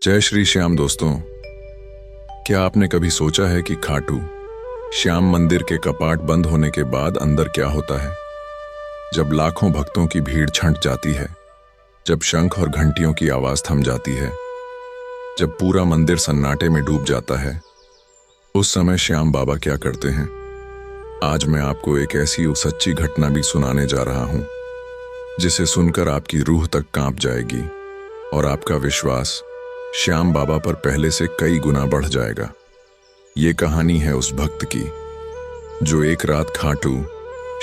जय श्री श्याम दोस्तों। क्या आपने कभी सोचा है कि खाटू श्याम मंदिर के कपाट बंद होने के बाद अंदर क्या होता है? जब लाखों भक्तों की भीड़ छंट जाती है, जब शंख और घंटियों की आवाज थम जाती है, जब पूरा मंदिर सन्नाटे में डूब जाता है, उस समय श्याम बाबा क्या करते हैं? आज मैं आपको एक ऐसी सच्ची घटना भी सुनाने जा रहा हूं जिसे सुनकर आपकी रूह तक कांप जाएगी और आपका विश्वास श्याम बाबा पर पहले से कई गुना बढ़ जाएगा। ये कहानी है उस भक्त की जो एक रात खाटू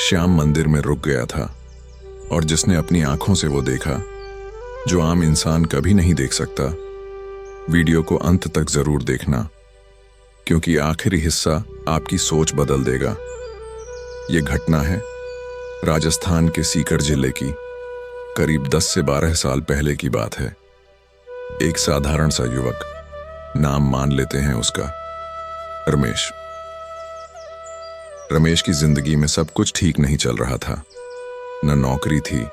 श्याम मंदिर में रुक गया था और जिसने अपनी आंखों से वो देखा जो आम इंसान कभी नहीं देख सकता। वीडियो को अंत तक जरूर देखना, क्योंकि आखिरी हिस्सा आपकी सोच बदल देगा। ये घटना है राजस्थान के सीकर जिले की। करीब 10 से 12 साल पहले की बात है। एक साधारण सा युवक, नाम मान लेते हैं उसका रमेश। रमेश की जिंदगी में सब कुछ ठीक नहीं चल रहा था। न नौकरी थी,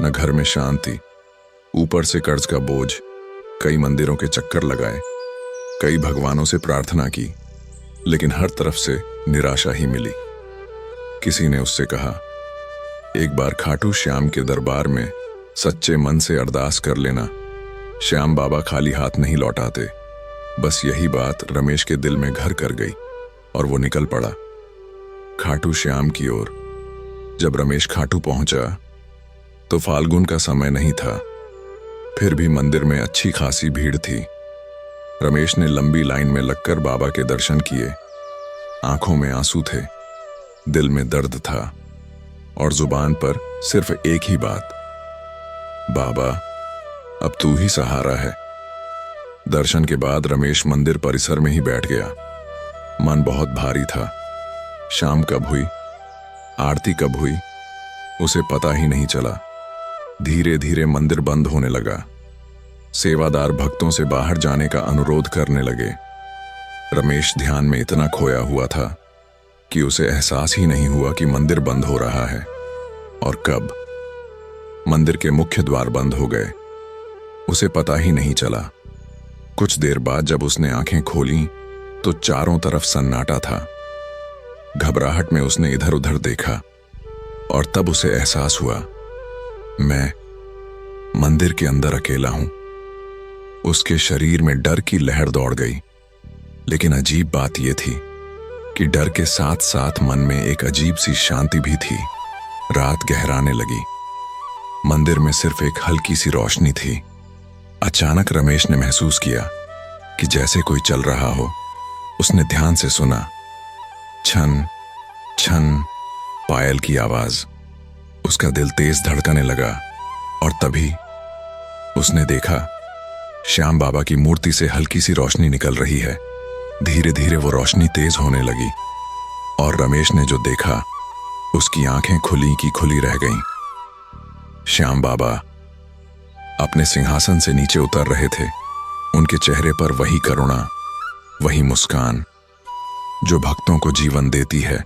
न घर में शांति, ऊपर से कर्ज का बोझ। कई मंदिरों के चक्कर लगाए, कई भगवानों से प्रार्थना की, लेकिन हर तरफ से निराशा ही मिली। किसी ने उससे कहा, एक बार खाटू श्याम के दरबार में सच्चे मन से अरदास कर लेना, श्याम बाबा खाली हाथ नहीं लौटाते। बस यही बात रमेश के दिल में घर कर गई और वो निकल पड़ा खाटू श्याम की ओर। जब रमेश खाटू पहुंचा तो फाल्गुन का समय नहीं था, फिर भी मंदिर में अच्छी खासी भीड़ थी। रमेश ने लंबी लाइन में लगकर बाबा के दर्शन किए। आंखों में आंसू थे, दिल में दर्द था और जुबान पर सिर्फ एक ही बात, बाबा अब तू ही सहारा है। दर्शन के बाद रमेश मंदिर परिसर में ही बैठ गया। मन बहुत भारी था। शाम कब हुई, आरती कब हुई, उसे पता ही नहीं चला। धीरे धीरे मंदिर बंद होने लगा। सेवादार भक्तों से बाहर जाने का अनुरोध करने लगे। रमेश ध्यान में इतना खोया हुआ था कि उसे एहसास ही नहीं हुआ कि मंदिर बंद हो रहा है। और कब मंदिर के मुख्य द्वार बंद हो गए, उसे पता ही नहीं चला। कुछ देर बाद जब उसने आंखें खोलीं तो चारों तरफ सन्नाटा था। घबराहट में उसने इधर उधर देखा और तब उसे एहसास हुआ, मैं मंदिर के अंदर अकेला हूं। उसके शरीर में डर की लहर दौड़ गई। लेकिन अजीब बात यह थी कि डर के साथ साथ मन में एक अजीब सी शांति भी थी। रात गहराने लगी। मंदिर में सिर्फ एक हल्की सी रोशनी थी। अचानक रमेश ने महसूस किया कि जैसे कोई चल रहा हो। उसने ध्यान से सुना, छन छन पायल की आवाज। उसका दिल तेज धड़कने लगा और तभी उसने देखा श्याम बाबा की मूर्ति से हल्की सी रोशनी निकल रही है। धीरे धीरे वो रोशनी तेज होने लगी और रमेश ने जो देखा उसकी आंखें खुली की खुली रह गईं। श्याम बाबा अपने सिंहासन से नीचे उतर रहे थे। उनके चेहरे पर वही करुणा, वही मुस्कान जो भक्तों को जीवन देती है।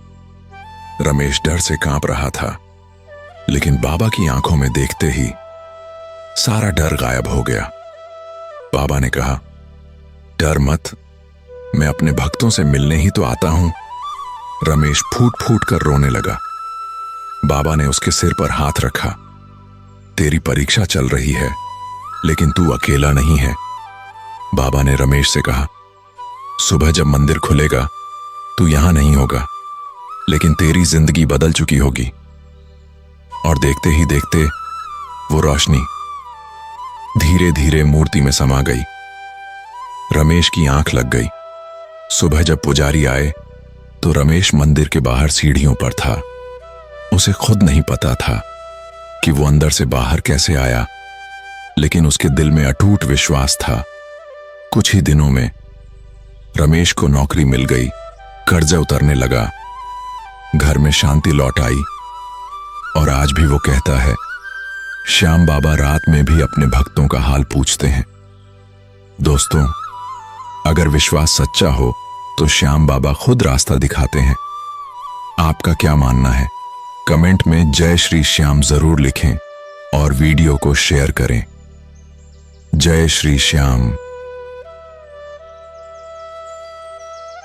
रमेश डर से कांप रहा था, लेकिन बाबा की आंखों में देखते ही सारा डर गायब हो गया। बाबा ने कहा, डर मत, मैं अपने भक्तों से मिलने ही तो आता हूं। रमेश फूट फूट कर रोने लगा। बाबा ने उसके सिर पर हाथ रखा। तेरी परीक्षा चल रही है, लेकिन तू अकेला नहीं है। बाबा ने रमेश से कहा, सुबह जब मंदिर खुलेगा तू यहां नहीं होगा, लेकिन तेरी जिंदगी बदल चुकी होगी। और देखते ही देखते वो रोशनी धीरे धीरे मूर्ति में समा गई। रमेश की आंख लग गई। सुबह जब पुजारी आए तो रमेश मंदिर के बाहर सीढ़ियों पर था। उसे खुद नहीं पता था कि वो अंदर से बाहर कैसे आया, लेकिन उसके दिल में अटूट विश्वास था। कुछ ही दिनों में रमेश को नौकरी मिल गई, कर्जा उतरने लगा, घर में शांति लौट आई। और आज भी वो कहता है, श्याम बाबा रात में भी अपने भक्तों का हाल पूछते हैं। दोस्तों, अगर विश्वास सच्चा हो तो श्याम बाबा खुद रास्ता दिखाते हैं। आपका क्या मानना है? कमेंट में जय श्री श्याम जरूर लिखें और वीडियो को शेयर करें। जय श्री श्याम।